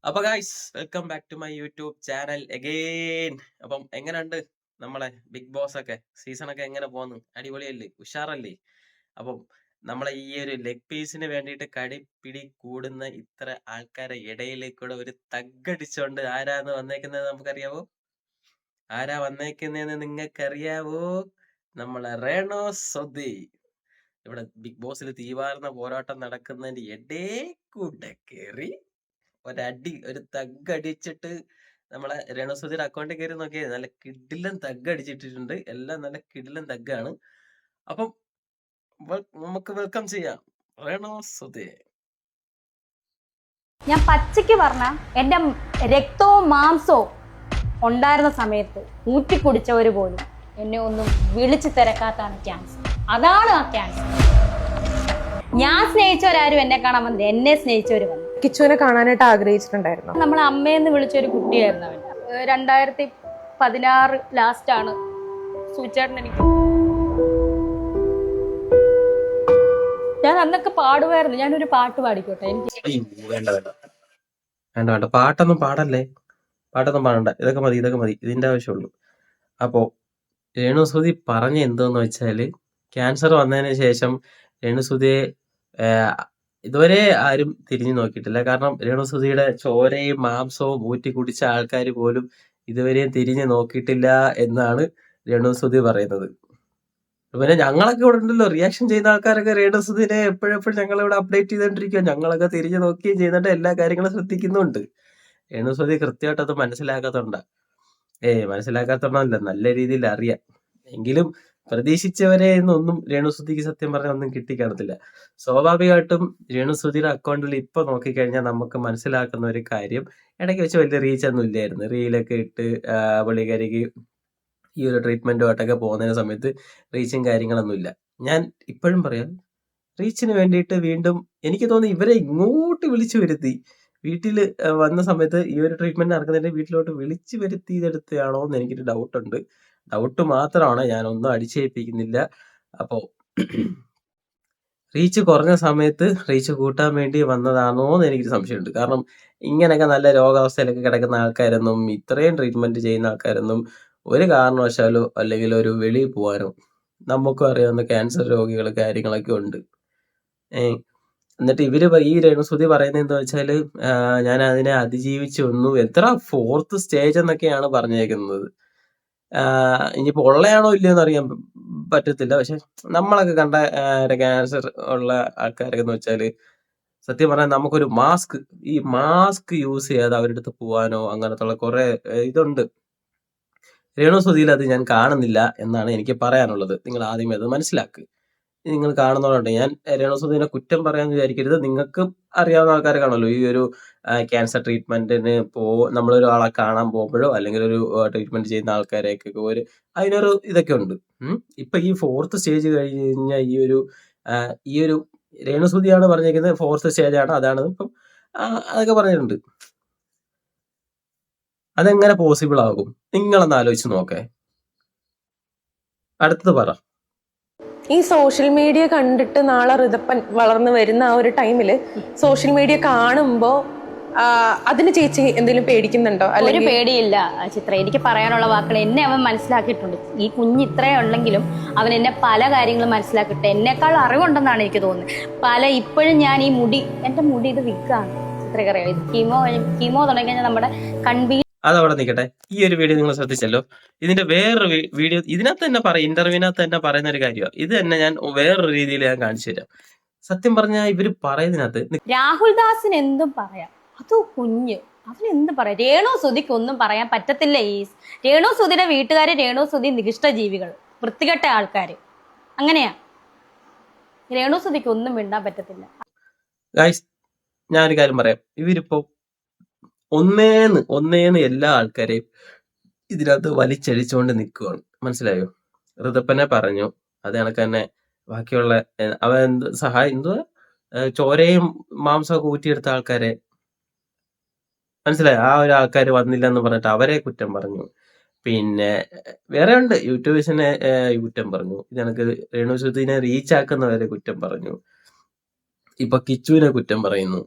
അപ്പൊ guys welcome back to my YouTube channel again. അപ്പം എങ്ങനെയുണ്ട് നമ്മളെ ബിഗ് ബോസ് ഒക്കെ സീസണൊക്കെ എങ്ങനെ പോന്നു? അടിപൊളിയല്ലേ? ഉഷാറല്ലേ? അപ്പം നമ്മളെ ഈ ഒരു ലെഗ് പീസിന് വേണ്ടിയിട്ട് കടിപ്പിടി കൂടുന്ന ഇത്ര ആൾക്കാരെ ഇടയിലേക്കൂടെ ഒരു തഗ്ഗടിച്ചോണ്ട് ആരാന്ന് വന്നേക്കുന്നത് നമുക്കറിയാവോ? ആരാ വന്നേക്കുന്നതെന്ന് നിങ്ങൾക്കറിയാവോ? നമ്മളെ റേണോ സുധി. ഇവിടെ ബിഗ് ബോസിൽ തീവാർന്ന പോരാട്ടം നടക്കുന്നതിന്റെ ഇടയിൽ കേറി ഒരു തഗ്ഗടിച്ചിട്ട് നമ്മളെ രേണുസുധിയുടെ അക്കൗണ്ടിൽ കയറി നോക്കിയാൽ നല്ല കിടിലൻ തഗ്ഗടിച്ചിട്ടിട്ടുണ്ട്. എല്ലാം നല്ല കിടിലൻ തഗ്ഗാണ്. അപ്പം നമുക്ക് വെൽക്കം ചെയ്യാം രേണുസുധിയെ. ഞാൻ പച്ചയ്ക്ക് പറഞ്ഞ എൻ്റെ രക്തവും മാംസവും ഉണ്ടായിരുന്ന സമയത്ത് ഊറ്റിക്കുടിച്ചവർ പോലും എന്നെ ഒന്നും വിളിച്ചു തിരക്കാത്താണ് ക്യാൻസർ. അതാണ് ആ ക്യാൻസർ. ഞാൻ സ്നേഹിച്ചവരാരും എന്നെ കാണാൻ വന്നില്ല, എന്നെ സ്നേഹിച്ചവർ വന്നു. കിച്ചുവിനെ കാണാനായിട്ട് ആഗ്രഹിച്ചിട്ടുണ്ടായിരുന്നു. നമ്മളെ അമ്മയെന്ന് വിളിച്ചൊരു കുട്ടിയായിരുന്നു അവൻ. 2016 ലാസ്റ്റാണ് സൂചേട്ടൻ എനിക്ക്. ഞാൻ അന്നൊക്കെ പാടുമായിരുന്നു. ഞാനൊരു പാട്ട് പാടിക്കോട്ടെ? എനിക്ക് വേണ്ട വേണ്ട വേണ്ട വേണ്ട പാട്ടൊന്നും പാടല്ലേ, പാട്ടൊന്നും പാടണ്ട. ഇതൊക്കെ മതി, ഇതിന്റെ ആവശ്യമുള്ളൂ. അപ്പോ രേണുസുധി പറഞ്ഞ എന്തോന്ന് വെച്ചാല്, ക്യാൻസർ വന്നതിന് ശേഷം രേണുസുധിയെ ഇതുവരെ ആരും തിരിഞ്ഞു നോക്കിയിട്ടില്ല. കാരണം രേണുസുധിയുടെ ചോരയും മാംസവും ഊറ്റി കുടിച്ച ആൾക്കാർ പോലും ഇതുവരെയും തിരിഞ്ഞു നോക്കിയിട്ടില്ല എന്നാണ് രേണുസുധി പറയുന്നത്. പിന്നെ ഞങ്ങളൊക്കെ ഇവിടെ ഉണ്ടല്ലോ, റിയാക്ഷൻ ചെയ്യുന്ന ആൾക്കാരൊക്കെ രേണുസുധിനെ എപ്പോഴെപ്പോഴും ഞങ്ങളിവിടെ അപ്ഡേറ്റ് ചെയ്തോണ്ടിരിക്കുക. ഞങ്ങളൊക്കെ തിരിഞ്ഞു നോക്കുകയും ചെയ്യുന്നുണ്ട്, എല്ലാ കാര്യങ്ങളും ശ്രദ്ധിക്കുന്നുണ്ട്. രേണുസുധി കൃത്യമായിട്ട് അത് മനസ്സിലാക്കാത്തോണ്ടാ. മനസ്സിലാക്കാത്തോണ്ടല്ല, നല്ല രീതിയിൽ അറിയാം. എങ്കിലും പ്രതീക്ഷിച്ചവരെ ഒന്നും രേണുസുധിക്ക് സത്യം പറഞ്ഞാൽ ഒന്നും കിട്ടിക്കാണത്തില്ല. സ്വാഭാവികമായിട്ടും രേണുസുധിയുടെ അക്കൗണ്ടിൽ ഇപ്പൊ നോക്കിക്കഴിഞ്ഞാൽ നമുക്ക് മനസ്സിലാക്കുന്ന ഒരു കാര്യം, ഇടയ്ക്ക് വെച്ച് വലിയ റീച്ച് ഒന്നും ഇല്ലായിരുന്നു. റീലൊക്കെ ഇട്ട് പുള്ളിക്കാരിക്ക് ഈ ഒരു ട്രീറ്റ്മെന്റുമായിട്ടൊക്കെ പോകുന്ന സമയത്ത് റീച്ചും കാര്യങ്ങളൊന്നും ഇല്ല. ഞാൻ ഇപ്പോഴും പറയാം, റീച്ചിന് വേണ്ടിയിട്ട് വീണ്ടും എനിക്ക് തോന്നുന്നു ഇവരെ ഇങ്ങോട്ട് വിളിച്ചു വരുത്തി. വീട്ടിൽ വന്ന സമയത്ത് ഈ ഒരു ട്രീറ്റ്മെന്റ് നടക്കുന്നതിന്റെ വീട്ടിലോട്ട് വിളിച്ചു വരുത്തിയതെടുത്തയാണോ എന്ന് എനിക്കൊരു ഡൗട്ടുണ്ട്. ഡൗട്ട് മാത്രമാണ്, ഞാൻ ഒന്നും അടിച്ചേൽപ്പിക്കുന്നില്ല. അപ്പോ റീച്ച് കുറഞ്ഞ സമയത്ത് റീച്ച് കൂട്ടാൻ വേണ്ടി വന്നതാണോ എന്ന് എനിക്കൊരു സംശയമുണ്ട്. കാരണം ഇങ്ങനെയൊക്കെ നല്ല രോഗാവസ്ഥയിലൊക്കെ കിടക്കുന്ന ആൾക്കാരൊന്നും, ഇത്രയും ട്രീറ്റ്മെന്റ് ചെയ്യുന്ന ആൾക്കാരൊന്നും ഒരു കാരണവശാലോ അല്ലെങ്കിൽ ഒരു വെളിയിൽ പോകാനോ, നമുക്കും അറിയാവുന്ന ക്യാൻസർ രോഗികൾ കാര്യങ്ങളൊക്കെ ഉണ്ട്. എന്നിട്ട് ഈ രേണുസുധി പറയുന്നത് എന്താ വെച്ചാല്, ഞാൻ അതിനെ അതിജീവിച്ചു വന്നു. എത്ര 4th സ്റ്റേജ് എന്നൊക്കെയാണ് പറഞ്ഞേക്കുന്നത്. ഇനിയിപ്പോ ഉള്ളയാണോ ഇല്ലയോന്ന് അറിയാൻ പറ്റത്തില്ല. പക്ഷെ നമ്മളൊക്കെ കണ്ട ക്യാൻസർ ഉള്ള ആൾക്കാരൊക്കെ എന്ന് വെച്ചാല്, സത്യം പറഞ്ഞാൽ നമുക്കൊരു ഈ മാസ്ക് യൂസ് ചെയ്യാതെ അവരുടെ അടുത്ത് പോവാനോ അങ്ങനത്തുള്ള കുറെ ഇതുണ്ട്. രേണുസുധിയിൽ അത് ഞാൻ കാണുന്നില്ല എന്നാണ് എനിക്ക് പറയാനുള്ളത്. നിങ്ങൾ ആദ്യമേ അത് മനസ്സിലാക്കുക. നിങ്ങൾ കാണുന്നവരുണ്ട്. ഞാൻ രേണുസുധിനെ കുറ്റം പറയാന്ന് വിചാരിക്കരുത്. നിങ്ങൾക്ക് അറിയാവുന്ന ആൾക്കാരെ കാണുമല്ലോ, ഈ ഒരു ക്യാൻസർ ട്രീറ്റ്മെന്റിന് നമ്മളൊരാളെ കാണാൻ പോകുമ്പോഴോ അല്ലെങ്കിൽ ഒരു ട്രീറ്റ്മെന്റ് ചെയ്യുന്ന ആൾക്കാരെയൊക്കെ അതിനൊരു ഇതൊക്കെ ഉണ്ട്. ഇപ്പൊ ഈ 4th സ്റ്റേജ് കഴിഞ്ഞ് കഴിഞ്ഞാൽ ഈ ഒരു രേണുസുധിയാണ് പറഞ്ഞേക്കുന്നത് 4th സ്റ്റേജ് ആണ്, അതാണ് ഇപ്പം അതൊക്കെ പറഞ്ഞിട്ടുണ്ട്. അതെങ്ങനെ പോസിബിൾ ആകും? നിങ്ങളൊന്ന് ആലോചിച്ച് നോക്കേ. അടുത്തത് പറ. ഈ സോഷ്യൽ മീഡിയ കണ്ടിട്ട് നാളെ ഋതപ്പൻ വളർന്നു വരുന്ന ആ ഒരു ടൈമില് സോഷ്യൽ മീഡിയ കാണുമ്പോ അതിന് ചേച്ചി എന്തെങ്കിലും പേടിക്കുന്നുണ്ടോ? ഒരു പേടിയില്ല ചിത്ര. എനിക്ക് പറയാനുള്ള വാക്കുകൾ എന്നെ അവൻ മനസ്സിലാക്കിയിട്ടുണ്ട്. ഈ കുഞ്ഞ് ഇത്രയും ഉണ്ടെങ്കിലും അവൻ എന്നെ പല കാര്യങ്ങളും മനസ്സിലാക്കിയിട്ട് എന്നെക്കാൾ അറിവുണ്ടെന്നാണ് എനിക്ക് തോന്നുന്നത്. ഇപ്പോഴും ഞാൻ എന്റെ മുടി ഇത് വിക്കാണ് ചിത്രക്കറിയാം. ഇത് കീമോ തുടങ്ങി കഴിഞ്ഞാൽ നമ്മുടെ അതവിടെ നിൽക്കട്ടെ. ഈ ഒരു വീഡിയോ നിങ്ങൾ ശ്രദ്ധിച്ചല്ലോ. ഇതിന്റെ വേറൊരു വീഡിയോ ഇതിനകത്ത് തന്നെ ഇന്റർവ്യൂവിനകത്ത് തന്നെ പറയുന്ന ഒരു കാര്യമാണ്. ഇത് തന്നെ ഞാൻ വേറൊരു രീതിയിൽ ഞാൻ കാണിച്ചു തരാം. സത്യം പറഞ്ഞാൽ ഇവര് പറയുന്നതിനകത്ത് രാഹുൽ ദാസിന് എന്തും പറയാം, അത് കുഞ്ഞ് അവനെന്ത് പറയാം. രേണുസുധിക്ക് ഒന്നും പറയാൻ പറ്റത്തില്ല. രേണുസുധിയുടെ വീട്ടുകാര് രേണുസുധി നികിഷ്ട ജീവികൾ, വൃത്തികെട്ട ആൾക്കാര്, അങ്ങനെയാ. രേണുസുധിക്ക് ഒന്നും മിണ്ടാൻ പറ്റത്തില്ല. ഗൈസ്, ഞാനൊരു കാര്യം പറയാം. ഇവരിപ്പോ ഒന്നേന്ന് എല്ലാ ആൾക്കാരെയും ഇതിനകത്ത് വലിച്ചഴിച്ചുകൊണ്ട് നിൽക്കുകയാണ്. മനസ്സിലായോ? ഋതപ്പനെ പറഞ്ഞു, അത് കണക്ക് തന്നെ ബാക്കിയുള്ള അവൻ എന്തുവാ ചോരയും മാംസമൊക്കെ ഊറ്റിയെടുത്ത ആൾക്കാരെ, മനസ്സിലായോ? ആ ഒരു ആൾക്കാർ വന്നില്ല എന്ന് പറഞ്ഞിട്ട് അവരെ കുറ്റം പറഞ്ഞു. പിന്നെ വേറെ ഉണ്ട്, യൂട്യൂബേഴ്സിനെ കുറ്റം പറഞ്ഞു. ഇത് കണക്ക് രേണുസുധിനെ റീച്ച് ആക്കുന്നവരെ കുറ്റം പറഞ്ഞു. ഇപ്പൊ കിച്ചുവിനെ കുറ്റം പറയുന്നു.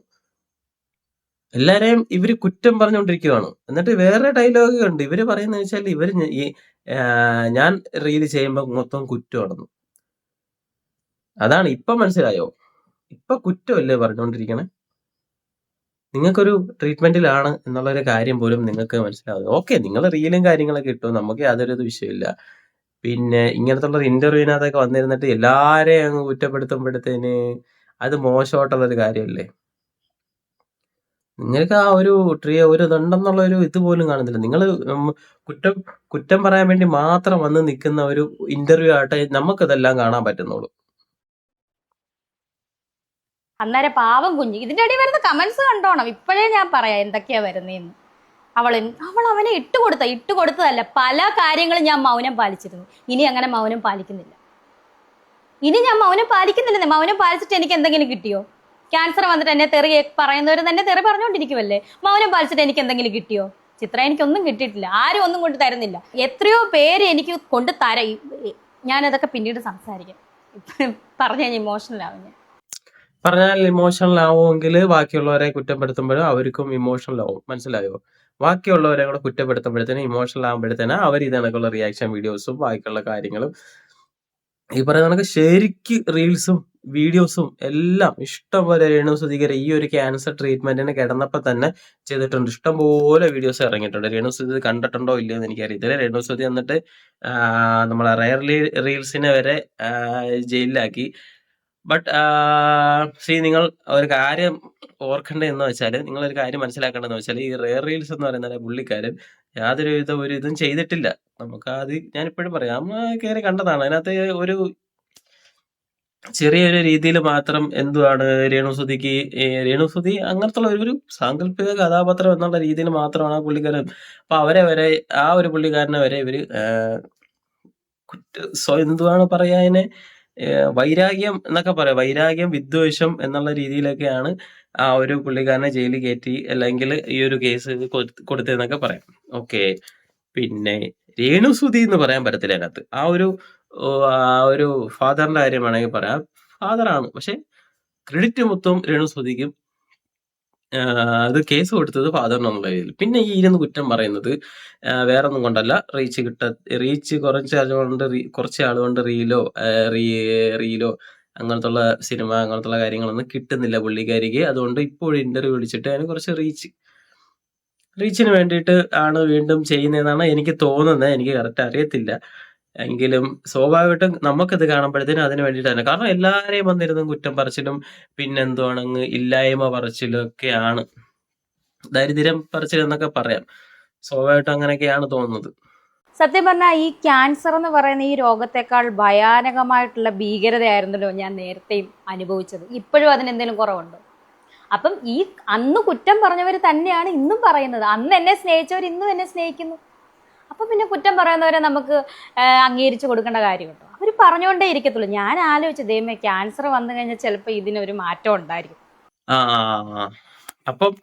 എല്ലാരെയും ഇവര് കുറ്റം പറഞ്ഞുകൊണ്ടിരിക്കുകയാണ്. എന്നിട്ട് വേറെ ഡയലോഗ് ഉണ്ട്. ഇവര് പറയുന്നത് വെച്ചാൽ ഞാൻ റീല് ചെയ്യുമ്പോൾ മൊത്തം കുറ്റമാണെന്ന്. അതാണ് ഇപ്പൊ മനസ്സിലായോ? ഇപ്പൊ കുറ്റമല്ലേ പറഞ്ഞുകൊണ്ടിരിക്കണേ? നിങ്ങൾക്കൊരു ട്രീറ്റ്മെന്റിലാണ് എന്നുള്ളൊരു കാര്യം പോലും നിങ്ങൾക്ക് മനസ്സിലാവും. ഓക്കെ, നിങ്ങൾ റീലും കാര്യങ്ങളൊക്കെ ഇട്ടു, നമുക്ക് യാതൊരു വിഷയമില്ല. പിന്നെ ഇങ്ങനത്തുള്ള ഇന്റർവ്യൂവിനകത്തൊക്കെ വന്നിരുന്നിട്ട് എല്ലാരെയും അങ്ങ് കുറ്റപ്പെടുത്തുമ്പോഴത്തേന് അത് മോശമായിട്ടുള്ളൊരു കാര്യമല്ലേ? നിങ്ങൾക്ക് ആ ഒരു ഒരു ഇതുണ്ടെന്നുള്ള ഒരു ഇത് പോലും കാണുന്നില്ല. നിങ്ങൾ കുറ്റം കുറ്റം പറയാൻ വേണ്ടി മാത്രം വന്ന് നിൽക്കുന്ന ഒരു ഇന്റർവ്യൂ ആട്ടെ നമുക്കിതെല്ലാം കാണാൻ പറ്റുന്നുള്ളൂ. അന്നേരം പാവം കുഞ്ഞ് ഇതിന്റെ ഇടയിൽ വരുന്ന കമന്റ്സ് കണ്ടോണം. ഇപ്പോഴേ ഞാൻ പറയാം എന്തൊക്കെയാ വരുന്നതെന്ന്. അവൾ അവനെ ഇട്ടുകൊടുത്തതല്ല, പല കാര്യങ്ങളും ഞാൻ മൗനം പാലിച്ചിരുന്നു. ഇനി അങ്ങനെ മൗനം പാലിക്കുന്നില്ല. മൗനം പാലിച്ചിട്ട് എനിക്ക് എന്തെങ്കിലും കിട്ടിയോ? ക്യാൻസർ വന്നിട്ട് എന്നെ തെറി പറയുന്നവർ തന്നെ തെറി പറഞ്ഞുകൊണ്ടിരിക്കുമല്ലേ. മൗനം പാലിച്ചിട്ട് എനിക്ക് എന്തെങ്കിലും കിട്ടിയോ? ചിത്ര, എനിക്കൊന്നും കിട്ടിയിട്ടില്ല. ആരും ഒന്നും കൊണ്ട് തരുന്നില്ല. എത്രയോ പേര് എനിക്ക് കൊണ്ട് ഞാനതൊക്കെ പിന്നീട് സംസാരിക്കാം. പറഞ്ഞു കഴിഞ്ഞാൽ ഇമോഷണൽ ആവും ഞാൻ. പറഞ്ഞാൽ ഇമോഷണൽ ആവുമെങ്കിൽ ബാക്കിയുള്ളവരെ കുറ്റപ്പെടുത്തുമ്പോഴും അവർക്കും ഇമോഷണൽ ആവും. മനസ്സിലായോ? ബാക്കിയുള്ളവരെ കൂടെ കുറ്റപ്പെടുത്തുമ്പോഴത്തേനും ഇമോഷണൽ ആകുമ്പോഴത്തേനും അവർ ഇതിനൊക്കെയുള്ള റിയാക്ഷൻ വീഡിയോസും ബാക്കിയുള്ള കാര്യങ്ങളും ഈ പറയുന്ന കണക്ക് ശരിക്ക് റീൽസും വീഡിയോസും എല്ലാം ഇഷ്ടംപോലെ രേണുസുതിക്ക് ഈ ഒരു ക്യാൻസർ ട്രീറ്റ്മെന്റിന് കിടന്നപ്പോൾ തന്നെ ചെയ്തിട്ടുണ്ട്. ഇഷ്ടംപോലെ വീഡിയോസ് ഇറങ്ങിയിട്ടുണ്ട്. രേണുസുതി കണ്ടിട്ടുണ്ടോ ഇല്ലയോ എന്ന് എനിക്കറിയത്തില്ല. രേണുസുതി എന്നിട്ട് നമ്മളെ റയർലി റീൽസിനെ വരെ ജയിലിലാക്കി. ബട്ട് നിങ്ങൾ ഒരു കാര്യം ഓർക്കേണ്ടത് എന്ന് വെച്ചാൽ, നിങ്ങളൊരു കാര്യം മനസ്സിലാക്കേണ്ടതെന്ന് വെച്ചാൽ, ഈ റെയർ റീൽസ് എന്ന് പറയുന്ന പുള്ളിക്കാരൻ യാതൊരു ഒരു ഇതും ചെയ്തിട്ടില്ല. നമുക്ക് അത് ഞാനിപ്പോഴും പറയാം, കയറി കണ്ടതാണ്. അതിനകത്ത് ഒരു ചെറിയൊരു രീതിയിൽ മാത്രം എന്തുവാണ് രേണുസുതി അങ്ങനത്തെ ഒരു സാങ്കല്പിക കഥാപാത്രം എന്നുള്ള രീതിയിൽ മാത്രമാണ് ആ പുള്ളിക്കാരൻ. അപ്പൊ അവരെ വരെ ആ ഒരു പുള്ളിക്കാരനെ വരെ ഇവര് എന്തുവാണ് പറയാ അതിനെ, വൈരാഗ്യം എന്നൊക്കെ പറയാം. വൈരാഗ്യം, വിദ്വേഷം എന്നുള്ള രീതിയിലൊക്കെയാണ് ആ ഒരു പുള്ളിക്കാരനെ ജയിലിൽ കയറ്റി അല്ലെങ്കിൽ ഈ ഒരു കേസ് കൊടുത്തതെന്നൊക്കെ പറയാം. ഓക്കെ, പിന്നെ രേണുസുതി എന്ന് പറയാൻ പറ്റത്തില്ല അതിനകത്ത്. ആ ഒരു ഫാദറിന്റെ കാര്യം വേണമെങ്കിൽ പറയാം. ഫാദറാണ്, പക്ഷെ ക്രെഡിറ്റ് മൊത്തം രേണുസുതിക്കും. അത് കേസ് കൊടുത്തത് ഫാദറിനെന്നുള്ള രീതിയിൽ. പിന്നെ ഈ ഇരുന്ന് കുറ്റം പറയുന്നത് വേറൊന്നും കൊണ്ടല്ല, റീച്ച് കുറച്ച് ആളുകൊണ്ട് റീലോ അങ്ങനത്തുള്ള സിനിമ അങ്ങനത്തുള്ള കാര്യങ്ങളൊന്നും കിട്ടുന്നില്ല പുള്ളിക്കാരിക്ക്. അതുകൊണ്ട് ഇപ്പോഴും ഇന്റർവ്യൂ വിളിച്ചിട്ട് അതിന് കുറച്ച് റീച്ചിന് വേണ്ടിയിട്ട് ആണ് വീണ്ടും ചെയ്യുന്നതെന്നാണ് എനിക്ക് തോന്നുന്നത്. എനിക്ക് കറക്റ്റ് അറിയത്തില്ല. എങ്കിലും സ്വാഭാവികമായിട്ടും നമുക്കിത് കാണുമ്പോഴത്തേനും അതിന് വേണ്ടിയിട്ട് തന്നെ. കാരണം എല്ലാവരെയും വന്നിരുന്നും കുറ്റം പറച്ചിലും പിന്നെന്തുവാണ് അങ്ങ് ഇല്ലായ്മ പറച്ചിലും ഒക്കെയാണ്. ദരിദ്രം പറച്ചിൽ എന്നൊക്കെ പറയാം. സ്വാഭാവികമായിട്ടും അങ്ങനെയൊക്കെയാണ് തോന്നുന്നത്. സത്യം പറഞ്ഞാൽ ഈ ക്യാൻസർ എന്ന് പറയുന്ന ഈ രോഗത്തെക്കാൾ ഭയാനകമായിട്ടുള്ള ഭീകരതയായിരുന്നല്ലോ ഞാൻ നേരത്തെയും അനുഭവിച്ചത്. ഇപ്പോഴും അതിനെന്തെങ്കിലും കുറവുണ്ടോ? അപ്പം ഈ അന്ന് കുറ്റം പറഞ്ഞവർ തന്നെയാണ് ഇന്നും പറയുന്നത്. അന്ന് എന്നെ സ്നേഹിച്ചവർ ഇന്നും എന്നെ സ്നേഹിക്കുന്നു. അപ്പം പിന്നെ കുറ്റം പറയുന്നവരെ നമുക്ക് അംഗീകരിച്ചു കൊടുക്കേണ്ട കാര്യമുണ്ടോ? അവർ പറഞ്ഞുകൊണ്ടേ ഇരിക്കത്തുള്ളൂ. ഞാൻ ആലോചിച്ചു, ദൈവമേ, ക്യാൻസർ വന്നു കഴിഞ്ഞാൽ ചിലപ്പോൾ ഇതിനൊരു മാറ്റം ഉണ്ടായിരിക്കും. അപ്പം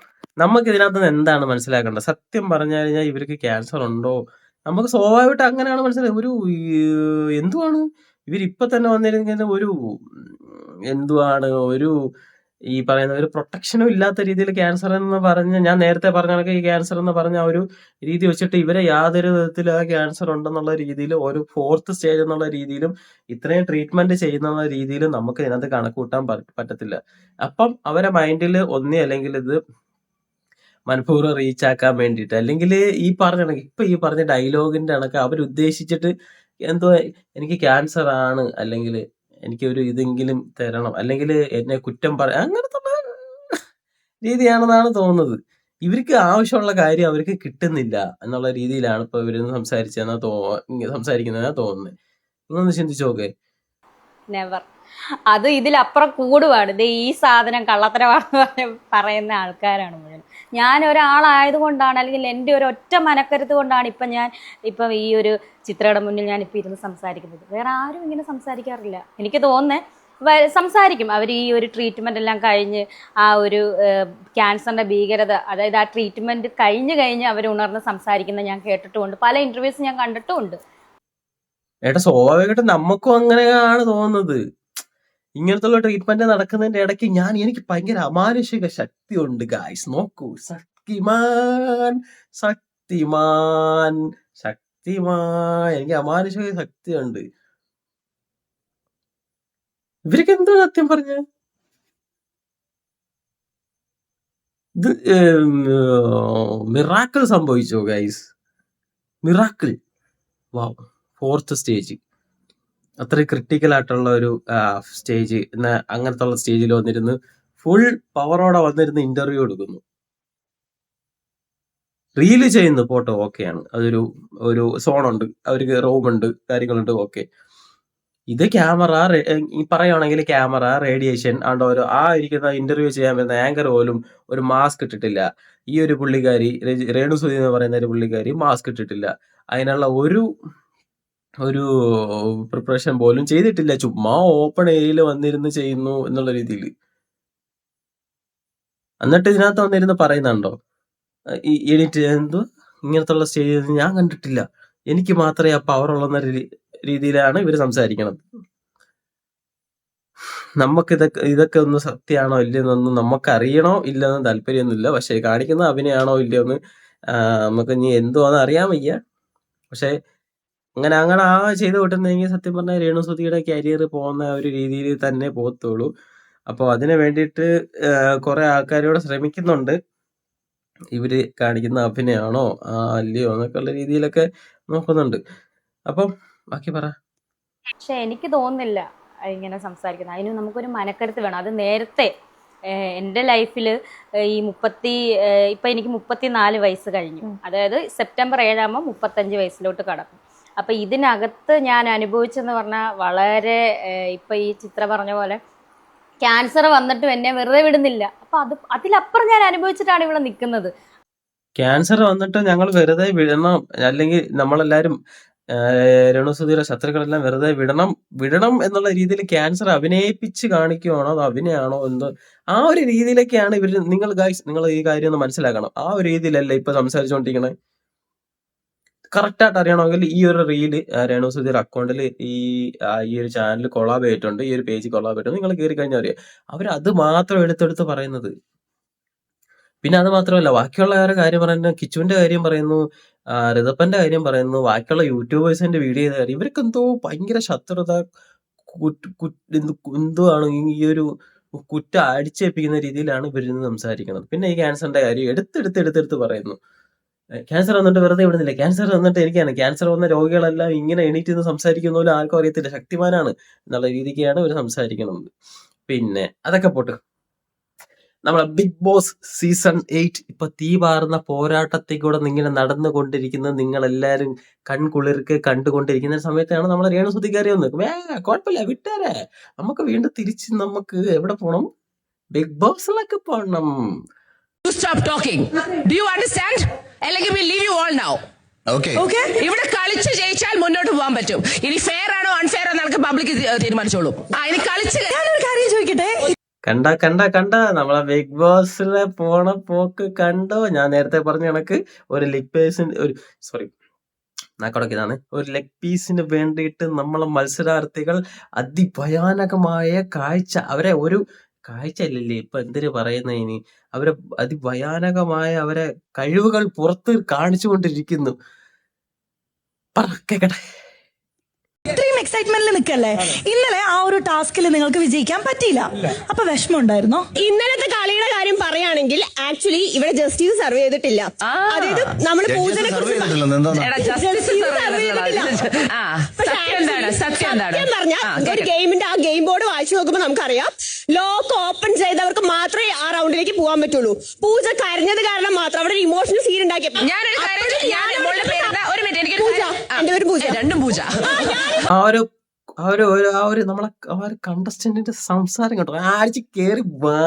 നമുക്ക് ഇതിനകത്ത് നിന്ന് എന്താണ് മനസ്സിലാക്കേണ്ടത്? സത്യം പറഞ്ഞു കഴിഞ്ഞാൽ ഇവർക്ക് ക്യാൻസർ ഉണ്ടോ? നമുക്ക് സ്വാഭാവികമായിട്ട് അങ്ങനെയാണ് മനസ്സിലായത്. എന്തുവാണ് ഇവരിപ്പൊ തന്നെ വന്നിരിക്കുന്ന ഈ പറയുന്ന ഒരു പ്രൊട്ടക്ഷനും ഇല്ലാത്ത രീതിയിൽ ക്യാൻസർ എന്ന് പറഞ്ഞ്, ഞാൻ നേരത്തെ പറഞ്ഞ കണക്ക് ഈ ക്യാൻസർ എന്ന് പറഞ്ഞ ആ ഒരു രീതി വെച്ചിട്ട് ഇവരെ യാതൊരു വിധത്തിൽ ആ ക്യാൻസർ ഉണ്ടെന്നുള്ള രീതിയിൽ ഒരു 4th സ്റ്റേജ് എന്നുള്ള രീതിയിലും ഇത്രയും ട്രീറ്റ്മെന്റ് ചെയ്യുന്ന രീതിയിലും നമുക്ക് ഇതിനകത്ത് കണക്ക് കൂട്ടാൻ പറ്റത്തില്ല. അപ്പം അവരെ മൈൻഡിൽ അല്ലെങ്കിൽ ഇത് മനഃപൂർവ്വം റീച്ച് ആക്കാൻ വേണ്ടിയിട്ട്, അല്ലെങ്കിൽ ഈ പറഞ്ഞ ഡയലോഗിന്റെ കണക്ക് അവരുദ്ദേശിച്ചിട്ട് എന്തോ എനിക്ക് ക്യാൻസർ ആണ്, അല്ലെങ്കിൽ എനിക്ക് ഒരു ഇതെങ്കിലും തരണം, അല്ലെങ്കിൽ എന്നെ കുറ്റം അങ്ങനത്തെ രീതിയാണെന്നാണ് തോന്നുന്നത്. ഇവർക്ക് ആവശ്യമുള്ള കാര്യം അവർക്ക് കിട്ടുന്നില്ല എന്നുള്ള രീതിയിലാണ് ഇപ്പൊ ഇവരൊന്ന് സംസാരിക്കുന്നതെന്നാ തോന്നുന്നത്. നിങ്ങളൊന്ന് ചിന്തിച്ചു നോക്കേ. നെവർ. അത് ഇതിലപ്പുറം കൂടുവാണ്. ഇത് ഈ സാധനം കള്ളത്തരമാണെന്ന് പറയുന്ന ആൾക്കാരാണ് മുഴുവൻ. ഞാൻ ഒരാളായത് കൊണ്ടാണ്, അല്ലെങ്കിൽ എൻ്റെ ഒരു ഒറ്റ മനക്കരുത്ത് കൊണ്ടാണ് ഇപ്പം ഈ ഒരു ചിത്രയുടെ മുന്നിൽ ഞാൻ ഇപ്പം ഇരുന്ന് സംസാരിക്കുന്നത്. വേറെ ആരും ഇങ്ങനെ സംസാരിക്കാറില്ല. എനിക്ക് തോന്നുന്നത് സംസാരിക്കും അവർ ഈ ഒരു ട്രീറ്റ്മെൻ്റ് എല്ലാം കഴിഞ്ഞ് ആ ഒരു ക്യാൻസറിൻ്റെ ഭീകരത, അതായത് ആ ട്രീറ്റ്മെൻറ്റ് കഴിഞ്ഞ് അവർ ഉണർന്ന് സംസാരിക്കുന്നത് ഞാൻ കേട്ടിട്ടുമുണ്ട്. പല ഇൻ്റർവ്യൂസ് ഞാൻ കണ്ടിട്ടുമുണ്ട്. സ്വാഭാവികമായിട്ടും നമുക്കും അങ്ങനെയാണ് തോന്നുന്നത്. ഇങ്ങനത്തുള്ള ട്രീറ്റ്മെന്റ് നടക്കുന്നതിന്റെ ഇടയ്ക്ക് എനിക്ക് ഭയങ്കര അമാനുഷിക ശക്തി ഉണ്ട് ഗായ്സ്. നോക്കൂ, ശക്തിമാൻ ശക്തിമാൻ ശക്തിമാൻ, എനിക്ക് അമാനുഷിക ശക്തി ഉണ്ട്. ഇവർക്ക് എന്തോ സത്യം പറഞ്ഞ ഇത് മിറാക്കിൾ സംഭവിച്ചോ ഗൈസ്? മിറാക്കിൾ. വാവ്, 4th സ്റ്റേജ്, അത്രയും ക്രിട്ടിക്കൽ ആയിട്ടുള്ള ഒരു സ്റ്റേജ്. അങ്ങനത്തെ ഉള്ള സ്റ്റേജിൽ വന്നിരുന്ന് ഫുൾ പവറോടെ വന്നിരുന്ന് ഇന്റർവ്യൂ എടുക്കുന്നു, റീല് ചെയ്യുന്നു. ഫോട്ടോ ഓക്കെയാണ്, ഒരു സോണുണ്ട്, അവർക്ക് റൂമുണ്ട്, കാര്യങ്ങളുണ്ട്, ഓക്കെ. ഇത് ക്യാമറ, ഈ പറയുവാണെങ്കിൽ ക്യാമറ, റേഡിയേഷൻ ആണ്ടോ ഇരിക്കുന്ന ഇന്റർവ്യൂ ചെയ്യാൻ വരുന്ന ആങ്കർ പോലും ഒരു മാസ്ക് ഇട്ടിട്ടില്ല. ഈ ഒരു പുള്ളിക്കാരി രേണുസുതി എന്ന് പറയുന്ന ഒരു പുള്ളിക്കാരി മാസ്ക് ഇട്ടിട്ടില്ല. അതിനുള്ള ഒരു പ്രിപ്പറേഷൻ പോലും ചെയ്തിട്ടില്ല. ചുമ്മാ ഓപ്പൺ ഏരിയയിൽ വന്നിരുന്ന് ചെയ്യുന്നു എന്നുള്ള രീതിയിൽ. എന്നിട്ട് ഇതിനകത്ത് വന്നിരുന്ന് പറയുന്നുണ്ടോ, ഈ എഡിറ്റ് ഇങ്ങനത്തുള്ള സ്റ്റേജ് ഞാൻ കണ്ടിട്ടില്ല, എനിക്ക് മാത്രമേ ആ പവർ ഉള്ള രീതിയിലാണ് ഇവർ സംസാരിക്കണം. നമുക്ക് ഇതൊക്കെ ഒന്ന് സത്യമാണോ ഇല്ലെന്നൊന്നും നമുക്ക് അറിയണോ ഇല്ലെന്ന് താല്പര്യമൊന്നുമില്ല. പക്ഷെ കാണിക്കുന്ന അഭിനയാണോ ഇല്ലയോന്ന് നമുക്ക് ഇനി എന്തുവാന്ന് അറിയാൻ വയ്യ. പക്ഷെ അങ്ങനെ ചെയ്ത് വിട്ടുന്നെങ്കിൽ സത്യം പറഞ്ഞാൽ രേണുസുതിയുടെ കരിയർ പോകുന്ന ഒരു രീതിയിൽ തന്നെ പോകത്തുള്ളൂ. അപ്പോൾ അതിന് വേണ്ടിയിട്ട് കുറെ ആൾക്കാരോട് ശ്രമിക്കുന്നുണ്ട്. ഇവര് കാണിക്കുന്ന അഭിനയാണോ അല്ലയോ എന്നൊക്കെ ഉള്ള രീതിയിലൊക്കെ നോക്കുന്നുണ്ട്. അപ്പം ബാക്കി പറ. പക്ഷെ എനിക്ക് തോന്നുന്നില്ല ഇങ്ങനെ സംസാരിക്കുന്നത്. അതിന് നമുക്കൊരു മനക്കരുത്ത് വേണം. അത് നേരത്തെ എൻ്റെ ലൈഫിൽ ഇപ്പം എനിക്ക് 34 വയസ്സ് കഴിഞ്ഞു. അതായത് സെപ്റ്റംബർ 7 ആകുമ്പോൾ 35 വയസ്സിലോട്ട് കടക്കും. അപ്പം ഇതിനകത്ത് ഞാൻ അനുഭവിച്ചെന്ന് പറഞ്ഞാൽ വളരെ ഇപ്പം ഈ ചിത്ര പറഞ്ഞ പോലെ ക്യാൻസർ വന്നിട്ടും എന്നെ വെറുതെ വിടുന്നില്ല. അപ്പം അതിലപ്പുറം ഞാൻ അനുഭവിച്ചിട്ടാണ് ഇവിടെ നിൽക്കുന്നത്. ക്യാൻസർ വന്നിട്ട് ഞങ്ങൾ വെറുതെ വിടണം, അല്ലെങ്കിൽ നമ്മളെല്ലാരും രേണുസുതിയുടെ ശത്രുക്കളെല്ലാം വെറുതെ വിടണം എന്നുള്ള രീതിയിൽ ക്യാൻസർ അഭിനയിപ്പിച്ച് കാണിക്കുവാണോ അതോ അഭിനയാണോ എന്തോ ആ ഒരു രീതിയിലൊക്കെയാണ് ഇവര്. നിങ്ങൾ ഈ കാര്യം ഒന്ന് മനസ്സിലാക്കണം. ആ ഒരു രീതിയിലല്ല ഇപ്പൊ സംസാരിച്ചുകൊണ്ടിരിക്കണേ. കറക്റ്റായിട്ട് അറിയണമെങ്കിൽ ഈ ഒരു റീല് രേണുസുതിയുടെ അക്കൗണ്ടിൽ ഈ ഒരു ചാനൽ കൊളാബ് ചെയ്തിട്ടുണ്ട്, ഈ ഒരു പേജ് കൊളാബ് ചെയ്തിട്ടുണ്ട്. നിങ്ങൾ കയറി കഴിഞ്ഞാൽ അറിയാം. അത് മാത്രം എടുത്തെടുത്ത് പറയുന്നത്. പിന്നെ അത് മാത്രമല്ല, ബാക്കിയുള്ളവരുടെ കാര്യം പറയുന്നത്, കിച്ചുവിന്റെ കാര്യം പറയുന്നു, ഋതപ്പന്റെ കാര്യം പറയുന്നു, ബാക്കിയുള്ള യൂട്യൂബേഴ്സിന്റെ വീഡിയോ ചെയ്ത കാര്യം. ഇവർക്ക് എന്തോ ഭയങ്കര ശത്രുത, എന്തുവാണ് ഈ ഒരു കുറ്റം അടിച്ചേൽപ്പിക്കുന്ന രീതിയിലാണ് ഇവരിന്ന് സംസാരിക്കുന്നത്. പിന്നെ ഈ ക്യാൻസറിന്റെ കാര്യം എടുത്തെടുത്ത് പറയുന്നു. ക്യാൻസർ വന്നിട്ട് വെറുതെ വിടുന്നില്ല, ക്യാൻസർ വന്നിട്ട് എനിക്കാണ്, ക്യാൻസർ വന്ന രോഗികളെല്ലാം ഇങ്ങനെ എണീറ്റ് നിന്ന് സംസാരിക്കുന്ന പോലും ആർക്കും അറിയത്തില്ല, ശക്തിമാനാണ് എന്നുള്ള രീതിക്കാണ് ഇവർ സംസാരിക്കുന്നത്. പിന്നെ അതൊക്കെ പോട്ട്, നമ്മളെ ബിഗ് ബോസ് സീസൺ 8 ഇപ്പൊ തീപാറുന്ന പോരാട്ടത്തിൽ കൂടെ ഇങ്ങനെ നടന്നുകൊണ്ടിരിക്കുന്നത് നിങ്ങളെല്ലാരും കൺകുളിർക്ക് കണ്ടുകൊണ്ടിരിക്കുന്ന സമയത്താണ് നമ്മളെ രേണുസുതി കയറി വന്ന് കുഴപ്പമില്ല വിട്ടാരെ, നമുക്ക് വീണ്ടും തിരിച്ച് നമുക്ക് എവിടെ പോണം, ബിഗ് ബോസിലൊക്കെ പോണം. You stop talking. Do you understand? അല്ലെങ്കിൽ we leave you all now. Okay. ഇവിടെ കളിച്ച് ജയിച്ചാൽ മുന്നോട്ട് പോകാൻ പറ്റും. ഇനി ഫെയർ ആണോ അൺഫെയർ ആണോ നമുക്ക് പബ്ലിക് തീരുമാനിച്ചോളൂ. ഇനി കളിച്ച് ഞാനൊരു കാര്യം ചോദിക്കട്ടെ. കണ്ട നമ്മളെ ബിഗ് ബോസിലെ പോണ പോക്ക് കണ്ടോ? ഞാൻ നേരത്തെ പറഞ്ഞ കണക്ക് ഒരു ലെഗ് പീസിന് ഒരു ലെഗ് പീസിന് വേണ്ടിയിട്ട് നമ്മളെ മത്സരാർത്ഥികൾ അതിഭയാനകമായ കാഴ്ച, അവരെ ഒരു കാഴ്ച ഇല്ലല്ലേ ഇപ്പൊ എന്തിനു പറയുന്നതിന്, അവരെ അതിഭയാനകമായ അവരെ കഴിവുകൾ പുറത്ത് കാണിച്ചുകൊണ്ടിരിക്കുന്നു. പറ കേക്കട്ടെ. ഇത്രയും എക്സൈറ്റ്മെന്റിൽ നിൽക്കല്ലേ. ഇന്നലെ ആ ഒരു ടാസ്കിൽ നിങ്ങൾക്ക് വിജയിക്കാൻ പറ്റിയില്ല, അപ്പൊ വിഷമം ഉണ്ടായിരുന്നോ? ഇന്നലത്തെ കളിയുടെ കാര്യം പറയുകയാണെങ്കിൽ ആക്ച്വലി ഇവിടെ ജസ്റ്റിസ് സർവ് ചെയ്തിട്ടില്ല. അതായത് നമ്മൾ പൂജനെ സത്യം പറഞ്ഞാൽ ഒരു ഗെയിമിന്റെ ആ ഗെയിം ബോർഡ് വായിച്ചു നോക്കുമ്പോൾ നമുക്കറിയാം ലോക്ക് ഓപ്പൺ ചെയ്തവർക്ക് മാത്രമേ ആ റൗണ്ടിലേക്ക് പോകാൻ പറ്റുള്ളൂ. പൂജ കരഞ്ഞത് കാരണം മാത്രം അവിടെ ഒരു ഇമോഷണൽ സീൻ ഉണ്ടാക്കിയ നമ്മളെ കണ്ടസ്റ്റന്റിന്റെ സംസാരം കേട്ടോ, ആഴ്ച കേറി വാ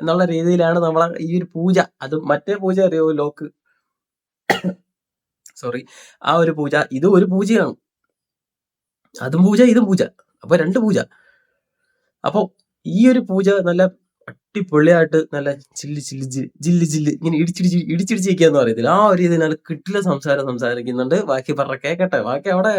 എന്നുള്ള രീതിയിലാണ് നമ്മളെ ഈ ഒരു പൂജ. അത് മറ്റേ പൂജ അറിയോ, ലോക്ക് ആ ഒരു പൂജ, ഇത് ഒരു പൂജയാണ്, അതും പൂജ ഇതും പൂജ, അപ്പൊ 2 പൂജ. അപ്പൊ ഈ ഒരു പൂജ നല്ല അടിപൊളിയായിട്ട് നല്ല ചില്ല് ചില്ല് ജില്ല് ജില്ല് ഇങ്ങനെ ഇടിച്ചിടിച്ചിരിക്കാന്ന് പറയത്തില്ല, ആ ഒരു രീതിയിൽ നല്ല കിട്ടില്ല സംസാരം സംസാരിക്കുന്നുണ്ട്. ബാക്കി പറഞ്ഞ കേക്കട്ടെ, ബാക്കി അവിടെ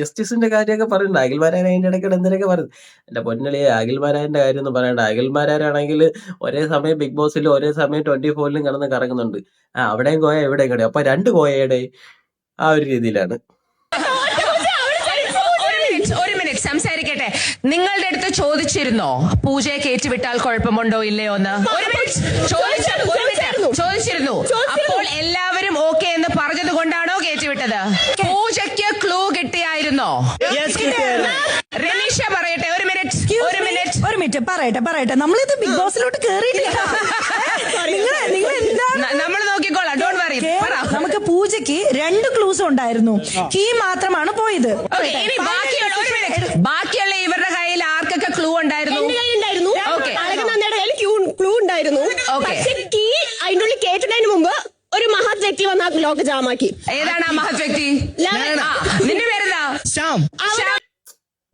ജസ്റ്റിസിന്റെ കാര്യമൊക്കെ പറയുന്നുണ്ട്. അഖിൽമാരാൻ അതിന്റെ ഇടയ്ക്ക് എന്തിനൊക്കെ പറയുന്നു. എന്റെ പൊന്നളിയെ, അഖിൽമാരാന്റെ കാര്യം ഒന്നും പറയണ്ട. അഖിൽമാരാണെങ്കിൽ ഒരേ സമയം ബിഗ് ബോസിലും ഒരേ സമയം 24-ലും കിടന്ന് കറങ്ങുന്നുണ്ട്. അവിടെയും കോയ എവിടെയും കടയും, അപ്പൊ 2 കോയയുടെ ആ ഒരു രീതിയിലാണ്. ഒരു മിനിറ്റ് സംസാരിക്കട്ടെ. നിങ്ങളുടെ അടുത്ത് ചോദിച്ചിരുന്നോ പൂജയെ കയറ്റിവിട്ടാൽ കുഴപ്പമുണ്ടോ ഇല്ലയോ എന്ന്? ഒരു മിനിറ്റ് ചോദിച്ചിരുന്നു. അപ്പോൾ എല്ലാവരും ഓക്കെ എന്ന് പറഞ്ഞത് കൊണ്ടാണോ കയറ്റിവിട്ടത്? പൂജയ്ക്ക് ക്ലൂ കിട്ടിയായിരുന്നോ? റെനീഷ പറയട്ടെ. ഒരു മിനിറ്റ് പറയട്ടെ നമ്മളിത് ബിഗ് ബോസിലോട്ട് കേറിയിട്ടില്ല. നിങ്ങൾ എന്താണ്? നമ്മൾ നോക്കിക്കോളാം, ഡോണ്ട് വറി. നമുക്ക് പൂജയ്ക്ക് 2 ക്ലൂസ് ഉണ്ടായിരുന്നു, കീ മാത്രമാണ് പോയത്. ഇനി ബാക്കിയുള്ള ഇവരുടെ കയ്യിൽ ആർക്കൊക്കെ ക്ലൂ ഉണ്ടായിരുന്നു? എന്റെ കയ്യിലുണ്ടായിരുന്നു, അളകനന്ദയുടെ കയ്യിൽ ക്ലൂ ഉണ്ടായിരുന്നു. പക്ഷെ കീ അതിന്റെ ഉള്ളിൽ കേട്ടതിന് മുമ്പ് ഒരു മഹത് വ്യക്തി വന്ന ലോക്ക് ജാമാക്കി. ഏതാണ് ആ മഹത് വ്യക്തി? നിന്റെ പേരെന്താ?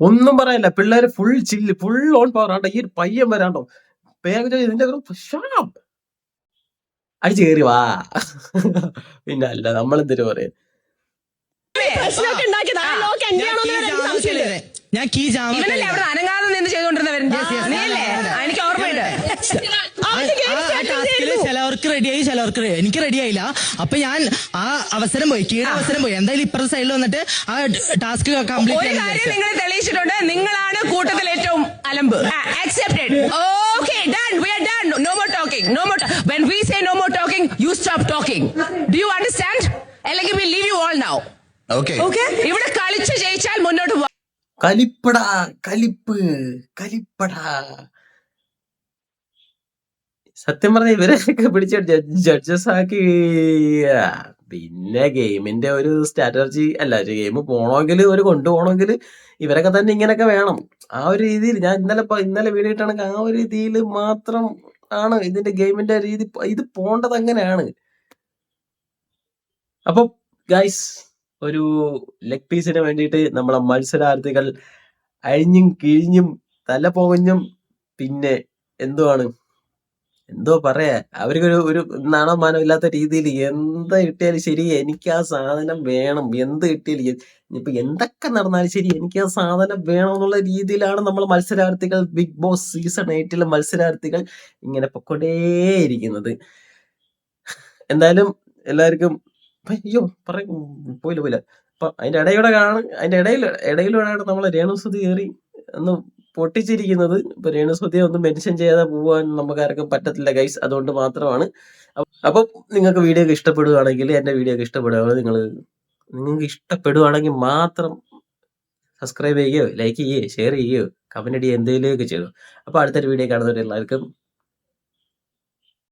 ഒന്നും പറയാനില്ല, പിള്ളേര് full chill, full on power ആണ്ടോ. ഈ ഒരു പയ്യൻ വരാണ്ടോ, പേര് ഇതിന്റെ അടിച്ചു കയറി വാ. പിന്നെ അല്ല, നമ്മളെന്തിനു പറയാ. പ്രശ്നമൊക്കെ ഉണ്ടാക്കിയത് ആ ലോക്ക് എന്റെ ആണോ എന്ന് സംശയമില്ല. ഞാൻ കീ ഇവനല്ലേ അവിടെ അനങ്ങാതെ നിന്ന് ചെയ്തോണ്ടിരുന്നവൻ? നീയല്ലേ? എനിക്ക് ഓർമ്മയുണ്ട്. ചിലവർക്ക് റെഡിയായി, ചിലവർക്ക് എനിക്ക് റെഡിയായില്ല. അപ്പൊ ഞാൻ ആ അവസരം പോയി, കീയുടെ അവസരം പോയി. എന്തായാലും ഇപ്പുറത്തെ സൈഡിൽ വന്നിട്ട് ആ ടാസ്ക് കംപ്ലീറ്റ് ഒരു കാര്യം നിങ്ങൾ തെളിയിച്ചിട്ടുണ്ട്, നിങ്ങളാണ് കൂട്ടത്തിൽ ഏറ്റവും അലമ്പ്. Accepted. Okay, done. We are done. No more talking. No more. When we say no more talking, you stop talking. Do you understand? അല്ലെങ്കിൽ we leave you all now. Okay. ഇവിടെ കളിച്ച് ജയിച്ചാൽ മുന്നോട്ട് പോവാം. കലിപ്പടാ, കലിപ്പടാ. സത്യം പറഞ്ഞ ഇവരൊക്കെ പിടിച്ച ജഡ്ജസ് ആക്കി. പിന്നെ ഗെയിമിന്റെ ഒരു സ്ട്രാറ്റജി അല്ല, ഗെയിം പോണമെങ്കിൽ ഒരു കൊണ്ടുപോകണമെങ്കിൽ ഇവരൊക്കെ തന്നെ ഇങ്ങനെയൊക്കെ വേണം. ആ ഒരു രീതിയിൽ ഞാൻ ഇന്നലെ വീഡിയോ ഇട്ടാണെങ്കിൽ ആ ഒരു രീതിയിൽ മാത്രം ആണ് ഇതിന്റെ ഗെയിമിന്റെ രീതി. ഇത് പോണ്ടത് അങ്ങനെയാണ്. അപ്പൊ ഗൈസ്, ഒരു ലെഗ് പീസിന് വേണ്ടിയിട്ട് നമ്മളെ മത്സരാർത്ഥികൾ അഴിഞ്ഞും കിഴിഞ്ഞും തല പോകഞ്ഞും പിന്നെ എന്തോ പറയാ, അവർക്കൊരു ഒരു നാണോ മാനോ ഇല്ലാത്ത രീതിയിൽ എന്താ കിട്ടിയാലും ശരി എനിക്ക് ആ സാധനം വേണം. എന്ത് കിട്ടിയാലും ഇപ്പൊ എന്തൊക്കെ നടന്നാലും ശരി എനിക്ക് ആ സാധനം വേണം എന്നുള്ള രീതിയിലാണ് നമ്മൾ മത്സരാർത്ഥികൾ, ബിഗ് ബോസ് സീസൺ 8 മത്സരാർത്ഥികൾ ഇങ്ങനെ പൊക്കൊണ്ടേയിരിക്കുന്നത്. എന്തായാലും എല്ലാവർക്കും അയ്യോ പറയും പോയില്ല. അപ്പൊ അതിന്റെ ഇടയിലൂടെയാണ് നമ്മളെ രേണുസുതി കയറി ഒന്ന് പൊട്ടിച്ചിരിക്കുന്നത്. ഇപ്പൊ രേണുസുതിയെ ഒന്നും മെൻഷൻ ചെയ്യാതെ പോവാൻ നമുക്ക് ആർക്കും പറ്റത്തില്ല ഗൈസ്, അതുകൊണ്ട് മാത്രമാണ്. അപ്പൊ നിങ്ങൾക്ക് വീഡിയോ ഒക്കെ ഇഷ്ടപ്പെടുകയാണെങ്കിൽ, എന്റെ വീഡിയോ ഒക്കെ ഇഷ്ടപ്പെടുകയാണെങ്കിൽ നിങ്ങൾക്ക് ഇഷ്ടപ്പെടുകയാണെങ്കിൽ മാത്രം സബ്സ്ക്രൈബ് ചെയ്യുകയോ ലൈക്ക് ചെയ്യുകയോ ഷെയർ ചെയ്യുകയോ കമന്റ് ചെയ്യുകയോ എന്തെങ്കിലുമൊക്കെ ചെയ്തു. അപ്പൊ അടുത്തൊരു വീഡിയോ കാണുന്നവരെ എല്ലാവർക്കും